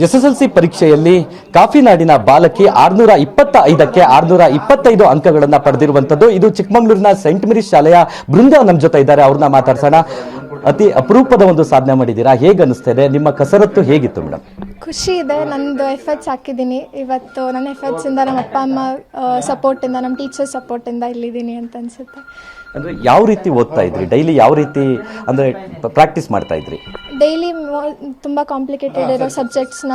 SSLC ಪರೀಕ್ಷೆಯಲ್ಲಿ ಕಾಫಿನಾಡಿನ ಬಾಲಕಿ 625ಕ್ಕೆ 625 ಅಂಕಗಳನ್ನು ಪಡೆದಿರುವಂತದ್ದು. ಇದು ಚಿಕ್ಕಮಗಳೂರಿನ ಸೆಂಟ್ ಮೇರಿಸ್ ಶಾಲೆಯ ಬೃಂದ ನಮ್ಮ ಜೊತೆ ಇದ್ದಾರೆ, ಅವ್ರನ್ನ ಮಾತಾಡ್ಸೋಣ. ಅತಿ ಅಪರೂಪದ ಒಂದು ಸಾಧನೆ ಮಾಡಿದ್ದೀರಾ, ಹೇಗೆ ಅನಿಸ್ತಿದೆ? ನಿಮ್ಮ ಕಸರತ್ತು ಹೇಗಿತ್ತು ಮೇಡಮ್? ಖುಷಿ ಇದೆ. ನಂದು ಎಫರ್ಟ್ಸ್ ಹಾಕಿದ್ದೀನಿ ಇವತ್ತು. ನನ್ನ ಎಫರ್ಟ್ಸಿಂದ ನಮ್ಮ ಅಪ್ಪ ಅಮ್ಮ ಸಪೋರ್ಟಿಂದ, ನಮ್ಮ ಟೀಚರ್ ಸಪೋರ್ಟಿಂದ ಇಲ್ಲಿದ್ದೀನಿ ಅಂತ ಅನಿಸುತ್ತೆ. ಅಂದರೆ ಯಾವ ರೀತಿ ಓದ್ತಾ ಇದ್ರಿ? ಡೈಲಿ ಯಾವ ರೀತಿ ಅಂದರೆ ಪ್ರಾಕ್ಟೀಸ್ ಮಾಡ್ತಾ ಇದ್ರಿ? ಡೈಲಿ ತುಂಬ ಕಾಂಪ್ಲಿಕೇಟೆಡ್ ಇರೋ ಸಬ್ಜೆಕ್ಟ್ಸ್ನ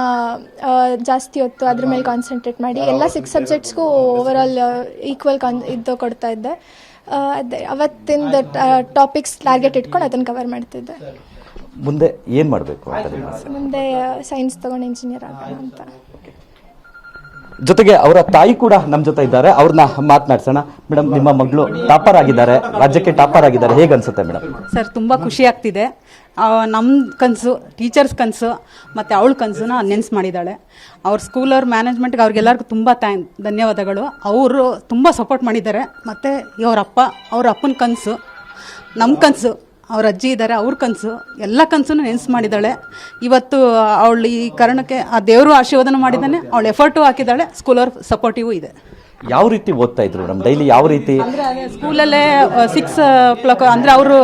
ಜಾಸ್ತಿ ಹೊತ್ತು ಅದ್ರ ಮೇಲೆ ಕಾನ್ಸಂಟ್ರೇಟ್ ಮಾಡಿ ಎಲ್ಲ 6 ಸಬ್ಜೆಕ್ಟ್ಸ್ಗೂ ಓವರಾಲ್ ಈಕ್ವಲ್ ಇದು ಕೊಡ್ತಾ ಇದ್ದೆ. ಅದೇ ಅವತ್ತಿಂದ ಟಾಪಿಕ್ಸ್ ಟಾರ್ಗೆಟ್ ಇಟ್ಕೊಂಡು ಅದನ್ನು ಕವರ್ ಮಾಡ್ತಿದ್ದೆ. ಮುಂದೆ ಏನು ಮಾಡಬೇಕು ಅಂತ ನಿಮ್ಮ ಆಸೆ? ಮುಂದೆ ಸೈನ್ಸ್ ತೊಗೊಂಡು ಇಂಜಿನಿಯರ್ ಆಗೋಣ ಅಂತ. ಜೊತೆಗೆ ಅವರ ತಾಯಿ ಕೂಡ ನಮ್ಮ ಜೊತೆ ಇದ್ದಾರೆ, ಅವ್ರನ್ನ ಮಾತನಾಡ್ಸೋಣ. ಮೇಡಮ್, ನಿಮ್ಮ ಮಗಳು ಟಾಪರ್ ಆಗಿದ್ದಾರೆ, ರಾಜ್ಯಕ್ಕೆ ಟಾಪರ್ ಆಗಿದ್ದಾರೆ, ಹೇಗೆ ಅನ್ಸುತ್ತೆ ಮೇಡಮ್? ಸರ್, ತುಂಬ ಖುಷಿ ಆಗ್ತಿದೆ. ನಮ್ಮ ಕನಸು, ಟೀಚರ್ಸ್ ಕನಸು ಮತ್ತು ಅವಳ ಕನಸನ್ನ ನೆನ್ಸು ಮಾಡಿದ್ದಾಳೆ. ಅವ್ರ ಸ್ಕೂಲವ್ರ ಮ್ಯಾನೇಜ್ಮೆಂಟ್ಗೆ ಅವ್ರಿಗೆಲ್ಲರಿಗೂ ತುಂಬ ಧನ್ಯವಾದಗಳು. ಅವರು ತುಂಬ ಸಪೋರ್ಟ್ ಮಾಡಿದ್ದಾರೆ. ಮತ್ತು ಅವ್ರ ಅಪ್ಪನ ಕನಸು, ನಮ್ಮ ಕನಸು, ಅವ್ರ ಅಜ್ಜಿ ಇದ್ದಾರೆ, ಅವ್ರ ಕನಸು, ಎಲ್ಲ ಕನಸನ್ನು ನೆನ್ಸು ಮಾಡಿದ್ದಾಳೆ. ಇವತ್ತು ಅವಳು ಈ ಕಾರಣಕ್ಕೆ ಆ ದೇವರು ಆಶೀರ್ವಾದನ ಮಾಡಿದ್ದಾನೆ. ಅವಳು ಎಫರ್ಟು ಹಾಕಿದ್ದಾಳೆ, ಸ್ಕೂಲವ್ರ ಸಪೋರ್ಟಿವೂ ಇದೆ. ಯಾವ ರೀತಿ ಓದ್ತಾ ಇದ್ರು ಮೇಡಮ್? ಡೈಲಿ ಯಾವ ರೀತಿ? ಸ್ಕೂಲಲ್ಲೇ 6 o'clock ಅಂದರೆ ಅವರು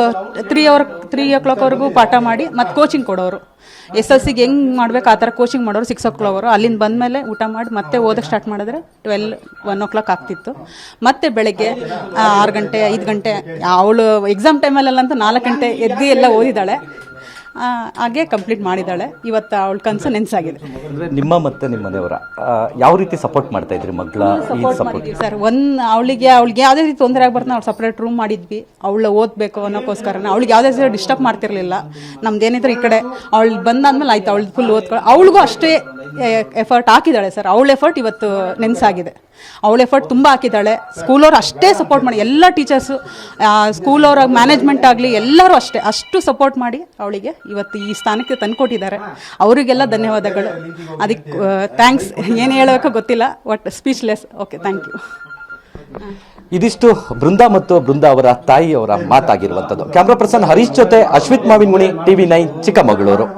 3 o'clockವರೆಗೂ ಪಾಠ ಮಾಡಿ ಮತ್ತು ಕೋಚಿಂಗ್ ಕೊಡೋರು. SSLCಗೆ ಹೆಂಗೆ ಮಾಡ್ಬೇಕು ಆ ಥರ ಕೋಚಿಂಗ್ ಮಾಡೋರು. 6 o'clock ಅಲ್ಲಿಂದ ಬಂದಮೇಲೆ ಊಟ ಮಾಡಿ ಮತ್ತೆ ಓದಕ್ಕೆ ಸ್ಟಾರ್ಟ್ ಮಾಡಿದ್ರೆ 1 o'clock ಆಗ್ತಿತ್ತು. ಮತ್ತೆ ಬೆಳಗ್ಗೆ 6 ಗಂಟೆ 5 ಗಂಟೆ, ಅವಳು ಎಕ್ಸಾಮ್ ಟೈಮಲ್ಲಂತೂ 4 ಗಂಟೆ ಎದ್ದು ಎಲ್ಲ ಓದಿದ್ದಾಳೆ. ಹಾಗೆ ಕಂಪ್ಲೀಟ್ ಮಾಡಿದ್ದಾಳೆ. ಇವತ್ತು ಅವಳ ಕನಸು ನೆನ್ಸಾಗಿದೆ. ಅಂದರೆ ನಿಮ್ಮ ಮತ್ತೆ ನಿಮ್ಮ ಮನೆಯವರ ಯಾವ ರೀತಿ ಸಪೋರ್ಟ್ ಮಾಡ್ತಾ ಇದ್ರಿ ಮಗಳ? ಸಪೋರ್ಟ್ ಸರ್, ಅವಳಿಗೆ ಯಾವುದೇ ರೀತಿ ತೊಂದರೆ ಆಗ್ಬಾರ್ದು ನಾವು ಸಪ್ರೇಟ್ ರೂಮ್ ಮಾಡಿದ್ವಿ. ಅವಳು ಓದಬೇಕು ಅನ್ನೋಕ್ಕೋಸ್ಕರ ಅವಳಿಗೆ ಯಾವುದೇ ರೀತಿ ಡಿಸ್ಟರ್ಬ್ ಮಾಡ್ತಿರ್ಲಿಲ್ಲ. ನಮ್ದೇನಿದ್ರು ಈ ಕಡೆ ಅವಳು ಬಂದಾದ್ಮೇಲೆ ಆಯ್ತು, ಅವಳು ಫುಲ್ ಓದ್ಕೊಳ್ಳೋ. ಅವಳಿಗೂ ಅಷ್ಟೇ ಎಫರ್ಟ್ ಹಾಕಿದ್ದಾಳೆ ಸರ್. ಅವಳ ಎಫರ್ಟ್ ಇವತ್ತು ನೆನ್ಸಾಗಿದೆ. ಅವಳ ಎಫರ್ಟ್ ತುಂಬ ಹಾಕಿದ್ದಾಳೆ. ಸ್ಕೂಲವ್ರು ಅಷ್ಟೇ ಸಪೋರ್ಟ್ ಮಾಡಿ, ಎಲ್ಲ ಟೀಚರ್ಸು, ಸ್ಕೂಲವ್ರ ಮ್ಯಾನೇಜ್ಮೆಂಟ್ ಆಗಲಿ ಎಲ್ಲರೂ ಅಷ್ಟು ಸಪೋರ್ಟ್ ಮಾಡಿ ಅವಳಿಗೆ ಇವತ್ತು ಈ ಸ್ಥಾನಕ್ಕೆ ತಂದುಕೊಟ್ಟಿದ್ದಾರೆ. ಅವರಿಗೆಲ್ಲ ಧನ್ಯವಾದಗಳು. ಅದಕ್ಕೆ ಥ್ಯಾಂಕ್ಸ್. ಏನು ಹೇಳೋಕೆ ಗೊತ್ತಿಲ್ಲ, ಒಟ್ಟು ಸ್ಪೀಚ್ಲೆಸ್. Okay, thank you. ಇದಿಷ್ಟು ಬೃಂದ ಅವರ ತಾಯಿಯವರ ಮಾತಾಗಿರುವಂಥದ್ದು. ಕ್ಯಾಮ್ರಾ ಪರ್ಸನ್ ಹರೀಶ್ ಜೊತೆ ಅಶ್ವಿತ್ ಮಾವಿನಗುಣಿ, TV9 ಚಿಕ್ಕಮಗಳೂರು.